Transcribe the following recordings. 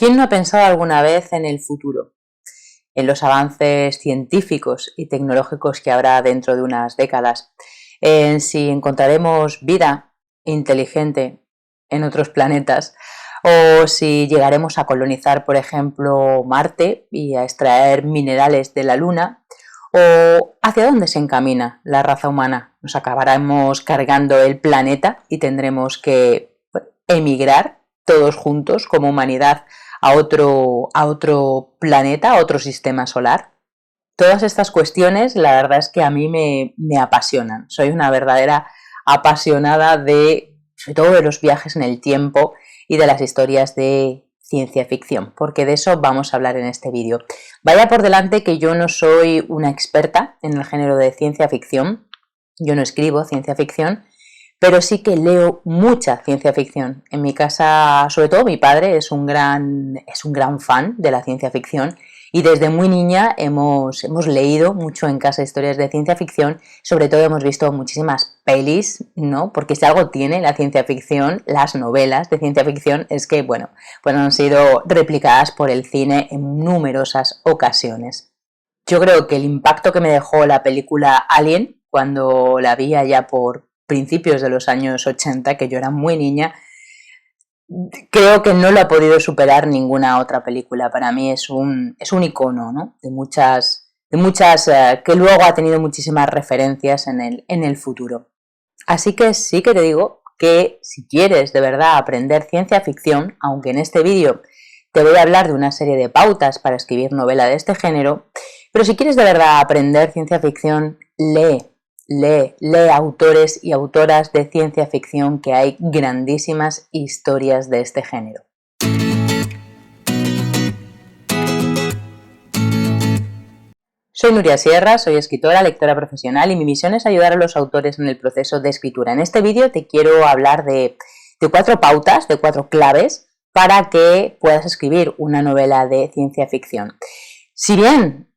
¿Quién no ha pensado alguna vez en el futuro? En los avances científicos y tecnológicos que habrá dentro de unas décadas, en si encontraremos vida inteligente en otros planetas o si llegaremos a colonizar, por ejemplo, Marte y a extraer minerales de la Luna, o hacia dónde se encamina la raza humana. ¿Nos acabaremos cargando el planeta y tendremos que emigrar todos juntos como humanidad a otro planeta, a otro sistema solar? Todas estas cuestiones, la verdad es que a mí me apasionan. Soy una verdadera apasionada sobre todo de los viajes en el tiempo y de las historias de ciencia ficción, porque de eso vamos a hablar en este vídeo. Vaya por delante que yo no soy una experta en el género de ciencia ficción, yo no escribo ciencia ficción, pero sí que leo mucha ciencia ficción. En mi casa, sobre todo mi padre es un gran fan de la ciencia ficción y desde muy niña hemos leído mucho en casa historias de ciencia ficción, sobre todo hemos visto muchísimas pelis, ¿no? Porque si algo tiene la ciencia ficción, las novelas de ciencia ficción, es que, bueno, pues han sido replicadas por el cine en numerosas ocasiones. Yo creo que el impacto que me dejó la película Alien, cuando la vi allá por principios de los años 80, que yo era muy niña, creo que no lo ha podido superar ninguna otra película. Para mí es un icono, ¿no? de muchas que luego ha tenido muchísimas referencias en el futuro. Así que sí que te digo que si quieres de verdad aprender ciencia ficción, aunque en este vídeo te voy a hablar de una serie de pautas para escribir novela de este género, pero si quieres de verdad aprender ciencia ficción, lee autores y autoras de ciencia ficción, que hay grandísimas historias de este género. Soy Nuria Sierra, soy escritora, lectora profesional y mi misión es ayudar a los autores en el proceso de escritura. En este vídeo te quiero hablar de 4 pautas, de 4 claves para que puedas escribir una novela de ciencia ficción. Si bien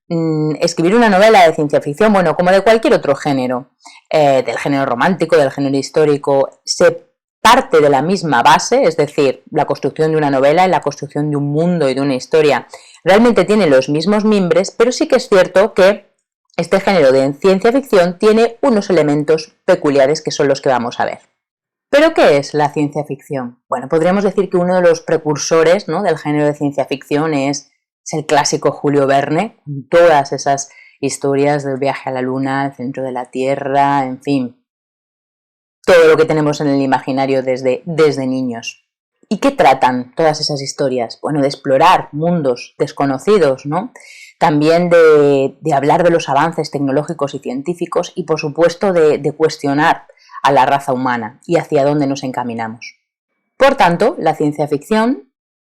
escribir una novela de ciencia ficción, bueno, como de cualquier otro género, del género romántico, del género histórico, se parte de la misma base, es decir, la construcción de una novela y la construcción de un mundo y de una historia realmente tiene los mismos mimbres, pero sí que es cierto que este género de ciencia ficción tiene unos elementos peculiares que son los que vamos a ver. ¿Pero qué es la ciencia ficción? Bueno, podríamos decir que uno de los precursores, ¿no?, del género de ciencia ficción es el clásico Julio Verne, con todas esas historias del viaje a la Luna, al centro de la Tierra, en fin, todo lo que tenemos en el imaginario desde niños. ¿Y qué tratan todas esas historias? Bueno, de explorar mundos desconocidos, ¿no? También de hablar de los avances tecnológicos y científicos y, por supuesto, de cuestionar a la raza humana y hacia dónde nos encaminamos. Por tanto, la ciencia ficción,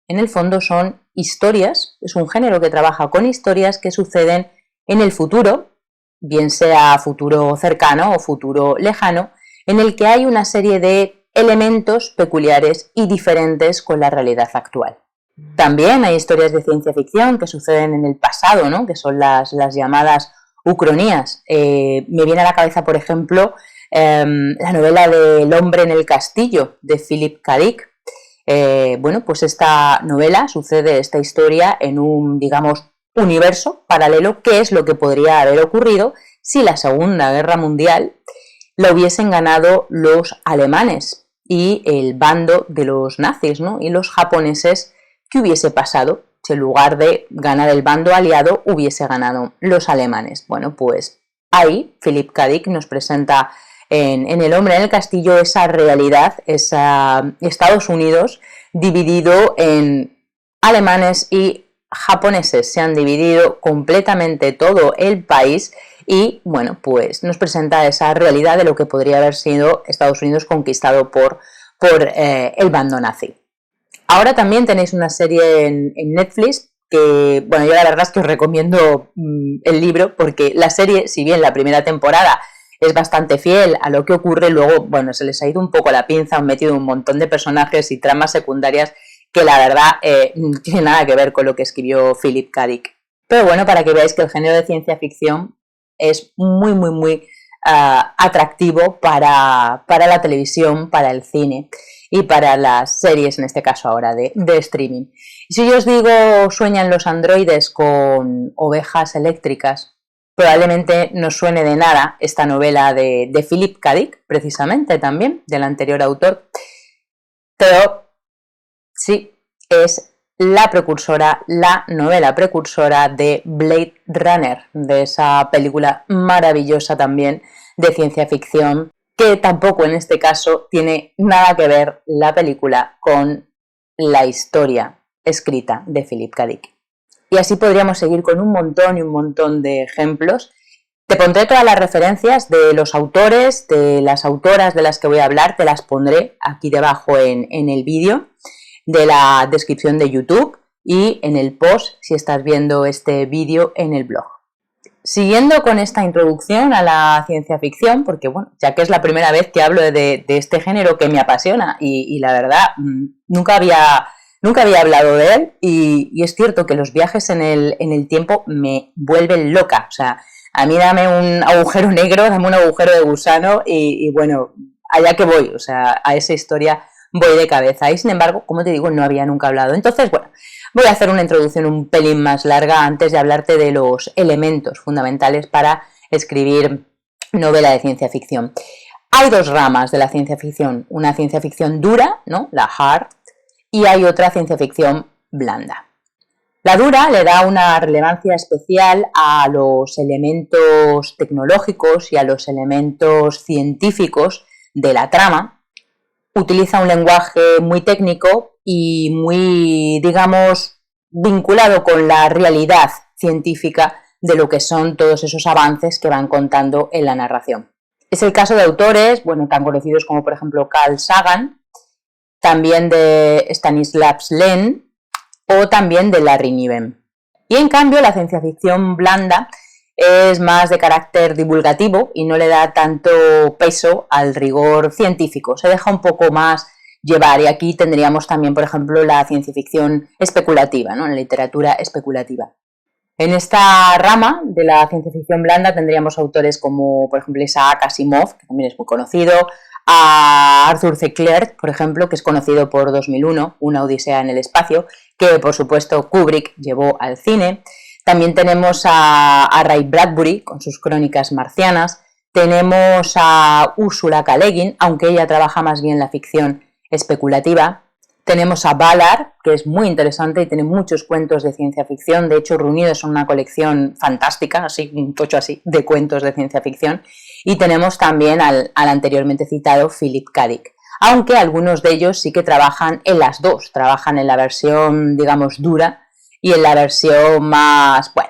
en el fondo, son historias, es un género que trabaja con historias que suceden en el futuro, bien sea futuro cercano o futuro lejano, en el que hay una serie de elementos peculiares y diferentes con la realidad actual. También hay historias de ciencia ficción que suceden en el pasado, ¿no?, que son las llamadas ucronías. Me viene a la cabeza, por ejemplo, la novela de El hombre en el castillo, de Philip K. Dick. Bueno, pues esta novela sucede, esta historia, en un, digamos, universo paralelo, que es lo que podría haber ocurrido si la Segunda Guerra Mundial la hubiesen ganado los alemanes y el bando de los nazis, ¿no?, y los japoneses. ¿Qué hubiese pasado si en lugar de ganar el bando aliado hubiese ganado los alemanes? Bueno, pues ahí Philip K. Dick nos presenta en El hombre en el castillo esa realidad, esa Estados Unidos dividido en alemanes y japoneses. Se han dividido completamente todo el país y, bueno, pues nos presenta esa realidad de lo que podría haber sido Estados Unidos conquistado por el bando nazi. Ahora también tenéis una serie en Netflix que, bueno, yo la verdad es que os recomiendo el libro, porque la serie, si bien la primera temporada es bastante fiel a lo que ocurre, luego, bueno, se les ha ido un poco la pinza, han metido un montón de personajes y tramas secundarias que la verdad no tiene nada que ver con lo que escribió Philip K. Dick. Pero bueno, para que veáis que el género de ciencia ficción es muy atractivo para la televisión, para el cine. y para las series, en este caso ahora de streaming. Y si yo os digo sueñan los androides con ovejas eléctricas, probablemente no suene de nada esta novela de Philip K. Dick, precisamente también, del anterior autor, pero sí, es la novela precursora de Blade Runner, de esa película maravillosa también de ciencia ficción, que tampoco en este caso tiene nada que ver la película con la historia escrita de Philip K. Dick. Y así podríamos seguir con un montón de ejemplos. Te pondré todas las referencias de los autores, de las autoras de las que voy a hablar, te las pondré aquí debajo en el vídeo de la descripción de YouTube y en el post si estás viendo este vídeo en el blog. Siguiendo con esta introducción a la ciencia ficción, porque bueno, ya que es la primera vez que hablo de este género que me apasiona y la verdad nunca había hablado de él y es cierto que los viajes en el tiempo me vuelven loca, o sea, a mí dame un agujero negro, dame un agujero de gusano y bueno, allá que voy, o sea, a esa historia voy de cabeza y sin embargo, como te digo, no había nunca hablado. Entonces, bueno, voy a hacer una introducción un pelín más larga antes de hablarte de los elementos fundamentales para escribir novela de ciencia ficción. Hay dos ramas de la ciencia ficción, una ciencia ficción dura, ¿no? La hard, y hay otra ciencia ficción blanda. La dura le da una relevancia especial a los elementos tecnológicos y a los elementos científicos de la trama. Utiliza un lenguaje muy técnico y muy, digamos, vinculado con la realidad científica de lo que son todos esos avances que van contando en la narración. Es el caso de autores, bueno, tan conocidos como por ejemplo Carl Sagan, también de Stanisław Lem o también de Larry Niven. Y en cambio la ciencia ficción blanda es más de carácter divulgativo y no le da tanto peso al rigor científico, se deja un poco más llevar y aquí tendríamos también, por ejemplo, la ciencia ficción especulativa, ¿no? La literatura especulativa. En esta rama de la ciencia ficción blanda tendríamos autores como, por ejemplo, Isaac Asimov, que también es muy conocido, a Arthur C. Clarke, por ejemplo, que es conocido por 2001, Una odisea en el espacio, que por supuesto Kubrick llevó al cine. También tenemos a Ray Bradbury con sus crónicas marcianas, tenemos a Ursula K. Le Guin, aunque ella trabaja más bien la ficción especulativa. Tenemos a Ballard, que es muy interesante y tiene muchos cuentos de ciencia ficción, de hecho reunidos en una colección fantástica, así, un tocho así, de cuentos de ciencia ficción. Y tenemos también al anteriormente citado Philip K. Dick, aunque algunos de ellos sí que trabajan en las dos, trabajan en la versión, digamos, dura y en la versión más, bueno,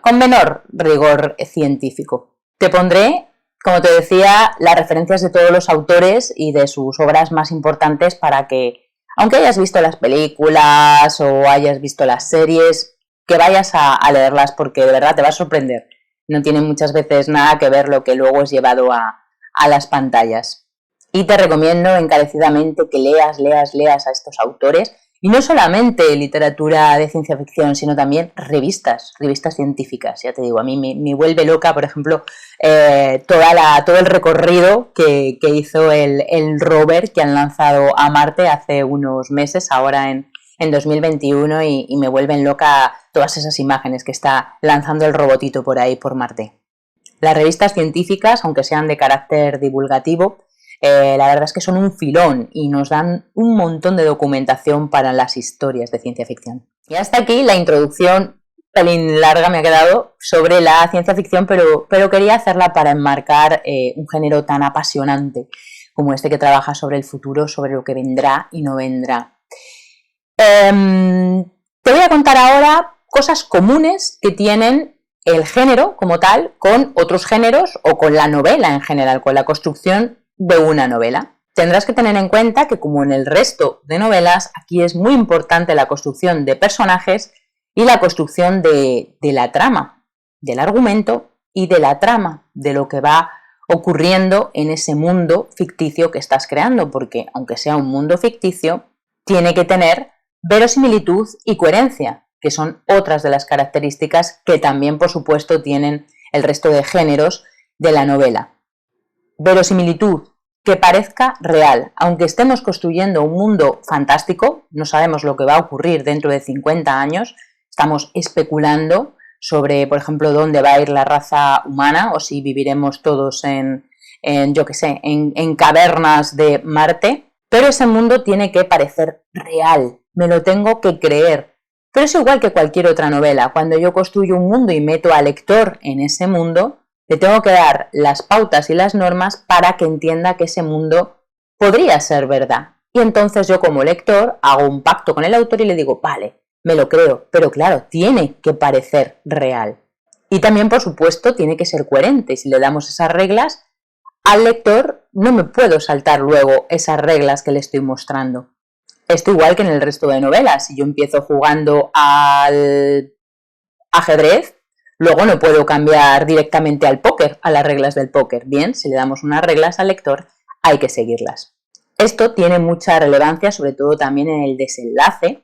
con menor rigor científico. Te pondré, como te decía, las referencias de todos los autores y de sus obras más importantes para que, aunque hayas visto las películas o hayas visto las series, que vayas a leerlas porque de verdad te va a sorprender. No tiene muchas veces nada que ver lo que luego es llevado a las pantallas. Y te recomiendo encarecidamente que leas a estos autores. Y no solamente literatura de ciencia ficción, sino también revistas científicas. Ya te digo, a mí me vuelve loca, por ejemplo, todo el recorrido que hizo el rover que han lanzado a Marte hace unos meses, ahora en 2021, y me vuelven loca todas esas imágenes que está lanzando el robotito por ahí, por Marte. Las revistas científicas, aunque sean de carácter divulgativo, la verdad es que son un filón y nos dan un montón de documentación para las historias de ciencia ficción. Y hasta aquí la introducción, pelín larga me ha quedado, sobre la ciencia ficción, pero quería hacerla para enmarcar un género tan apasionante como este que trabaja sobre el futuro, sobre lo que vendrá y no vendrá. Te voy a contar ahora cosas comunes que tienen el género como tal con otros géneros o con la novela en general, con la construcción de una novela. Tendrás que tener en cuenta que, como en el resto de novelas, aquí es muy importante la construcción de personajes y la construcción de la trama, del argumento y de la trama, de lo que va ocurriendo en ese mundo ficticio que estás creando, porque aunque sea un mundo ficticio, tiene que tener verosimilitud y coherencia, que son otras de las características que también, por supuesto, tienen el resto de géneros de la novela. Verosimilitud que parezca real. Aunque estemos construyendo un mundo fantástico, no sabemos lo que va a ocurrir dentro de 50 años, estamos especulando sobre, por ejemplo, dónde va a ir la raza humana o si viviremos todos en cavernas de Marte, pero ese mundo tiene que parecer real, me lo tengo que creer. Pero es igual que cualquier otra novela, cuando yo construyo un mundo y meto al lector en ese mundo, le tengo que dar las pautas y las normas para que entienda que ese mundo podría ser verdad. Y entonces yo como lector hago un pacto con el autor y le digo, vale, me lo creo, pero claro, tiene que parecer real. Y también, por supuesto, tiene que ser coherente. Si le damos esas reglas, al lector no me puedo saltar luego esas reglas que le estoy mostrando. Esto igual que en el resto de novelas. Si yo empiezo jugando al ajedrez, luego no puedo cambiar directamente al póker, a las reglas del póker. Bien, si le damos unas reglas al lector, hay que seguirlas. Esto tiene mucha relevancia, sobre todo también en el desenlace,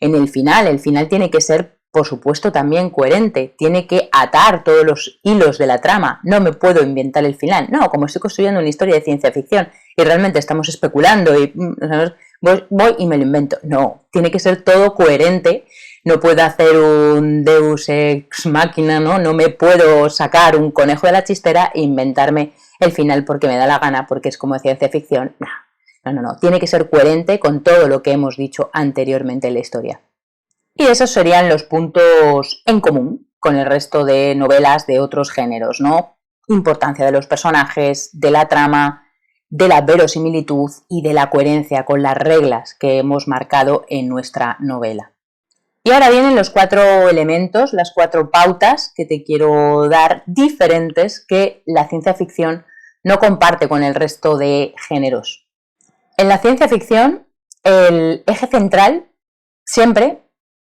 en el final. El final tiene que ser, por supuesto, también coherente. Tiene que atar todos los hilos de la trama. No me puedo inventar el final. No, como estoy construyendo una historia de ciencia ficción y realmente estamos especulando y voy y me lo invento. No, tiene que ser todo coherente. No puedo hacer un Deus ex machina, ¿no? No me puedo sacar un conejo de la chistera e inventarme el final porque me da la gana, porque es como ciencia ficción. No. Tiene que ser coherente con todo lo que hemos dicho anteriormente en la historia. Y esos serían los puntos en común con el resto de novelas de otros géneros, ¿no? Importancia de los personajes, de la trama, de la verosimilitud y de la coherencia con las reglas que hemos marcado en nuestra novela. Y ahora vienen los 4 elementos, las 4 pautas que te quiero dar diferentes que la ciencia ficción no comparte con el resto de géneros. En la ciencia ficción, el eje central siempre,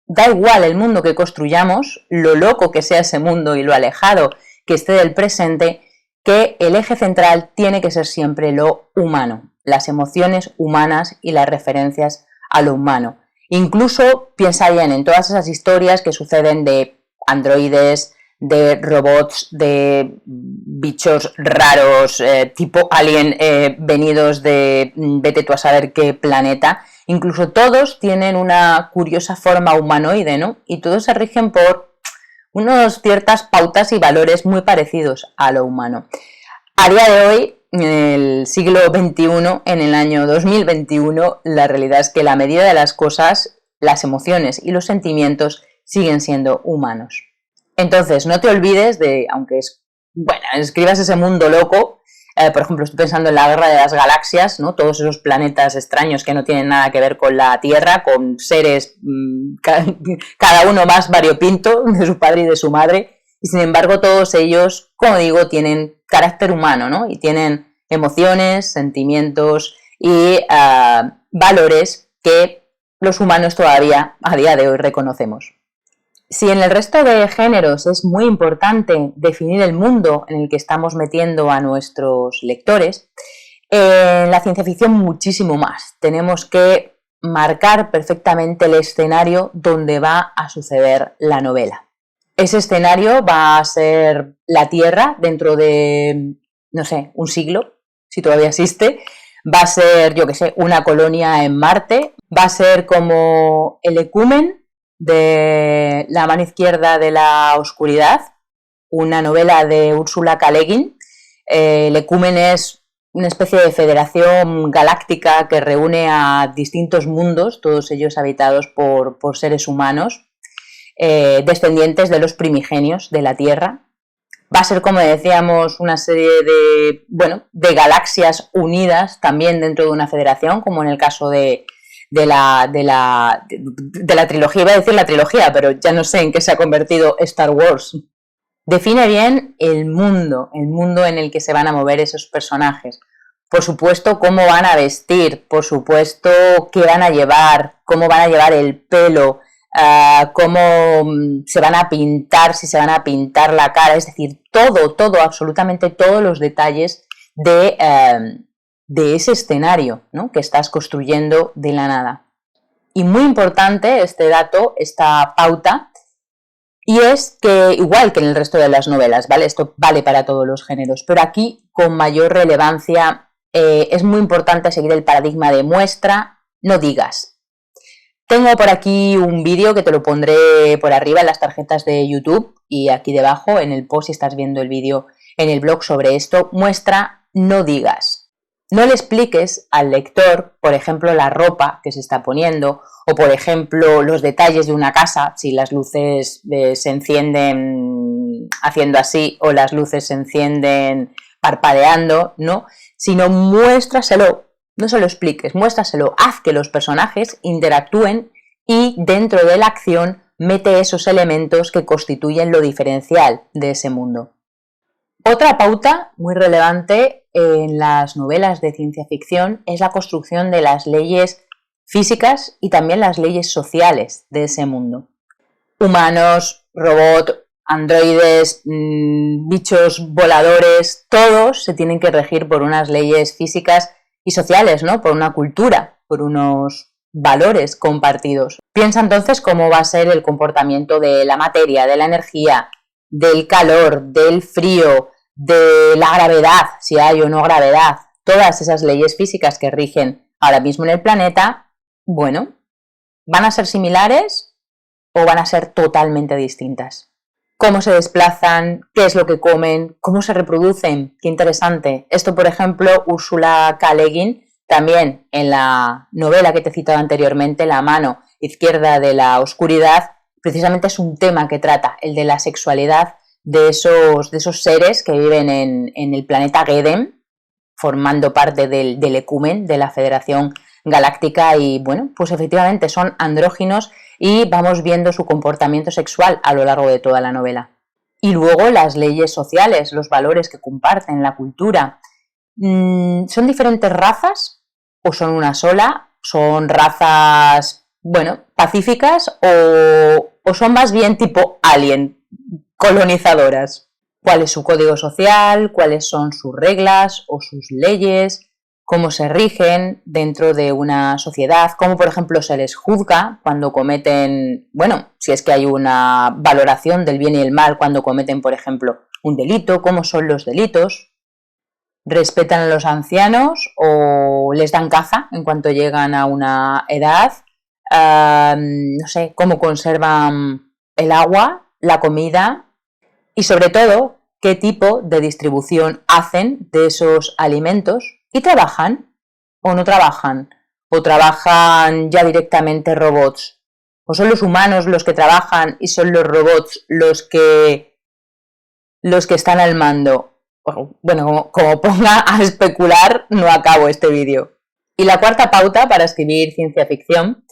da igual el mundo que construyamos, lo loco que sea ese mundo y lo alejado que esté del presente, que el eje central tiene que ser siempre lo humano, las emociones humanas y las referencias a lo humano. Incluso piensa bien en todas esas historias que suceden de androides, de robots, de bichos raros tipo alien venidos de vete tú a saber qué planeta. Incluso todos tienen una curiosa forma humanoide, ¿no? Y todos se rigen por unas ciertas pautas y valores muy parecidos a lo humano. A día de hoy, en el siglo XXI, en el año 2021, la realidad es que la medida de las cosas, las emociones y los sentimientos siguen siendo humanos. Entonces, no te olvides de, aunque escribas ese mundo loco, por ejemplo, estoy pensando en la Guerra de las Galaxias, ¿no? Todos esos planetas extraños que no tienen nada que ver con la Tierra, con seres cada uno más variopinto de su padre y de su madre, y sin embargo todos ellos, como digo, tienen carácter humano, ¿no? Y tienen emociones, sentimientos y valores que los humanos todavía a día de hoy reconocemos. Si en el resto de géneros es muy importante definir el mundo en el que estamos metiendo a nuestros lectores, en la ciencia ficción muchísimo más. Tenemos que marcar perfectamente el escenario donde va a suceder la novela. Ese escenario va a ser la Tierra dentro de, no sé, un siglo, si todavía existe. Va a ser, una colonia en Marte. Va a ser como el Ecumen de La mano izquierda de la oscuridad, una novela de Ursula K. Le Guin. El Ecumen es una especie de federación galáctica que reúne a distintos mundos, todos ellos habitados por seres humanos, descendientes de los primigenios de la Tierra. Va a ser, como decíamos, una serie de galaxias unidas también dentro de una federación, como en el caso de la trilogía, iba a decir la trilogía, pero ya no sé en qué se ha convertido Star Wars. Define bien el mundo en el que se van a mover esos personajes. Por supuesto, cómo van a vestir, por supuesto, qué van a llevar, cómo van a llevar el pelo, cómo se van a pintar, si se van a pintar la cara, es decir, todo, absolutamente todos los detalles de ese escenario, ¿no?, que estás construyendo de la nada. Y muy importante este dato, esta pauta, y es que, igual que en el resto de las novelas, ¿vale? Esto vale para todos los géneros, pero aquí con mayor relevancia es muy importante seguir el paradigma de muestra, no digas. Tengo por aquí un vídeo que te lo pondré por arriba en las tarjetas de YouTube y aquí debajo en el post si estás viendo el vídeo en el blog sobre esto. Muestra, no digas. No le expliques al lector, por ejemplo, la ropa que se está poniendo o, por ejemplo, los detalles de una casa, si las luces se encienden haciendo así o las luces se encienden parpadeando, ¿no? Sino muéstraselo. No se lo expliques, muéstraselo, haz que los personajes interactúen y dentro de la acción mete esos elementos que constituyen lo diferencial de ese mundo. Otra pauta muy relevante en las novelas de ciencia ficción es la construcción de las leyes físicas y también las leyes sociales de ese mundo. Humanos, robots, androides, bichos voladores, todos se tienen que regir por unas leyes físicas y sociales, ¿no? Por una cultura, por unos valores compartidos. Piensa entonces cómo va a ser el comportamiento de la materia, de la energía, del calor, del frío, de la gravedad, si hay o no gravedad. Todas esas leyes físicas que rigen ahora mismo en el planeta, bueno, ¿van a ser similares o van a ser totalmente distintas? Cómo se desplazan, qué es lo que comen, cómo se reproducen, qué interesante. Esto, por ejemplo, Ursula K. Le Guin, también en la novela que te he citado anteriormente, La mano izquierda de la oscuridad, precisamente es un tema que trata, el de la sexualidad de esos seres que viven en el planeta Gedem, formando parte del ecumen, de la Federación Galáctica, y bueno, pues efectivamente son andróginos y vamos viendo su comportamiento sexual a lo largo de toda la novela. Y luego las leyes sociales, los valores que comparten, la cultura. ¿Son diferentes razas o son una sola? ¿Son razas, bueno, pacíficas o son más bien tipo alien, colonizadoras? ¿Cuál es su código social? ¿Cuáles son sus reglas o sus leyes? ¿Cómo se rigen dentro de una sociedad? ¿Cómo, por ejemplo, se les juzga cuando cometen, bueno, si es que hay una valoración del bien y el mal cuando cometen, por ejemplo, un delito? ¿Cómo son los delitos? ¿Respetan a los ancianos o les dan caza en cuanto llegan a una edad? No sé, ¿cómo conservan el agua, la comida? Y sobre todo, ¿qué tipo de distribución hacen de esos alimentos? ¿Y trabajan o no trabajan? ¿O trabajan ya directamente robots? ¿O son los humanos los que trabajan y son los robots los que están al mando? Bueno, como ponga a especular, no acabo este vídeo. Y la cuarta pauta para escribir ciencia ficción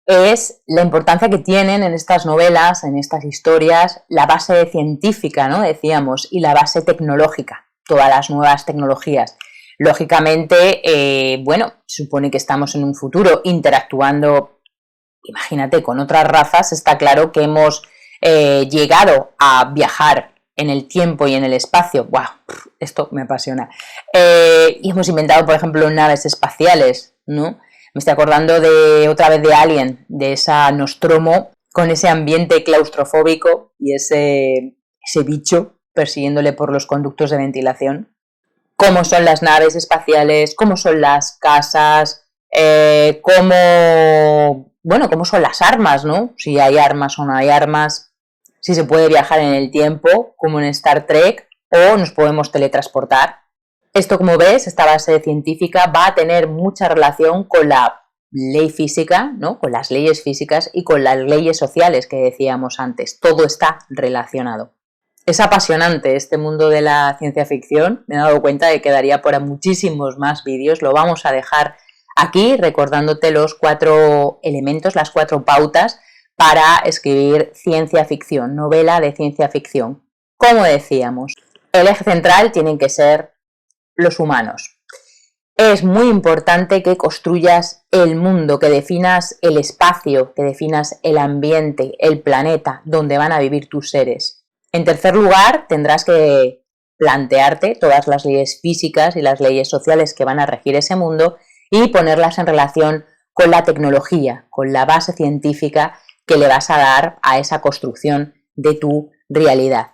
es la importancia que tienen en estas novelas, en estas historias, la base científica, ¿no? Decíamos, y la base tecnológica, todas las nuevas tecnologías. Lógicamente, bueno, supone que estamos en un futuro interactuando, imagínate, con otras razas. Está claro que hemos llegado a viajar en el tiempo y en el espacio. ¡Wow! Esto me apasiona. Y hemos inventado, por ejemplo, naves espaciales, ¿no? Me estoy acordando otra vez de Alien, de esa Nostromo, con ese ambiente claustrofóbico y ese bicho persiguiéndole por los conductos de ventilación. Cómo son las naves espaciales, cómo son las casas, cómo son las armas, ¿no? Si hay armas o no hay armas, si se puede viajar en el tiempo, como en Star Trek, o nos podemos teletransportar. Esto, como ves, esta base científica va a tener mucha relación con la ley física, ¿no? Con las leyes físicas y con las leyes sociales que decíamos antes. Todo está relacionado. Es apasionante este mundo de la ciencia ficción. Me he dado cuenta de que daría para muchísimos más vídeos. Lo vamos a dejar aquí recordándote los 4 elementos, las 4 pautas para escribir ciencia ficción, novela de ciencia ficción. Como decíamos, el eje central tienen que ser los humanos. Es muy importante que construyas el mundo, que definas el espacio, que definas el ambiente, el planeta donde van a vivir tus seres. En tercer lugar, tendrás que plantearte todas las leyes físicas y las leyes sociales que van a regir ese mundo y ponerlas en relación con la tecnología, con la base científica que le vas a dar a esa construcción de tu realidad.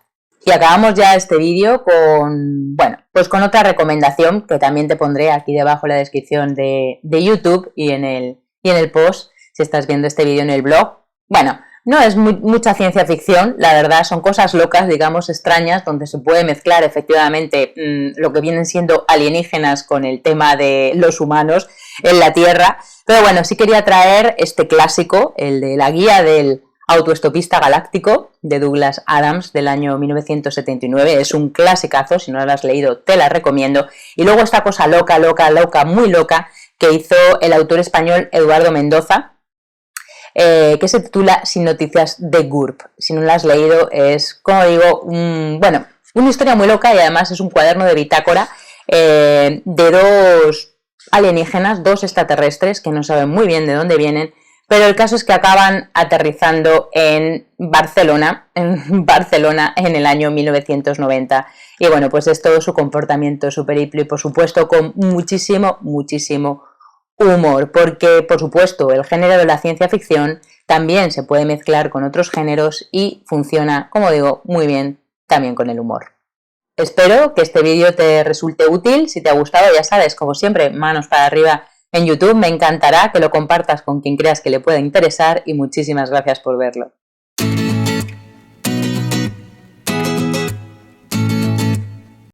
Y acabamos ya este vídeo con, pues con otra recomendación que también te pondré aquí debajo en la descripción de YouTube y en el post, si estás viendo este vídeo en el blog. Bueno, no es mucha ciencia ficción, la verdad, son cosas locas, digamos, extrañas, donde se puede mezclar efectivamente lo que vienen siendo alienígenas con el tema de los humanos en la Tierra. Pero bueno, sí quería traer este clásico, el de la guía del autoestopista galáctico de Douglas Adams del año 1979. Es un clasicazo, si no lo has leído te la recomiendo. Y luego esta cosa loca, muy loca, que hizo el autor español Eduardo Mendoza, que se titula Sin noticias de GURB. Si no lo has leído, es, como digo, una historia muy loca, y además es un cuaderno de bitácora de dos alienígenas, dos extraterrestres que no saben muy bien de dónde vienen, pero el caso es que acaban aterrizando en Barcelona en el año 1990. Y bueno, pues es todo su comportamiento, su periplo, y por supuesto con muchísimo humor, porque por supuesto el género de la ciencia ficción también se puede mezclar con otros géneros y funciona, como digo, muy bien también con el humor. Espero que este vídeo te resulte útil. Si te ha gustado, ya sabes, como siempre, manos para arriba en YouTube. Me encantará que lo compartas con quien creas que le pueda interesar, y muchísimas gracias por verlo.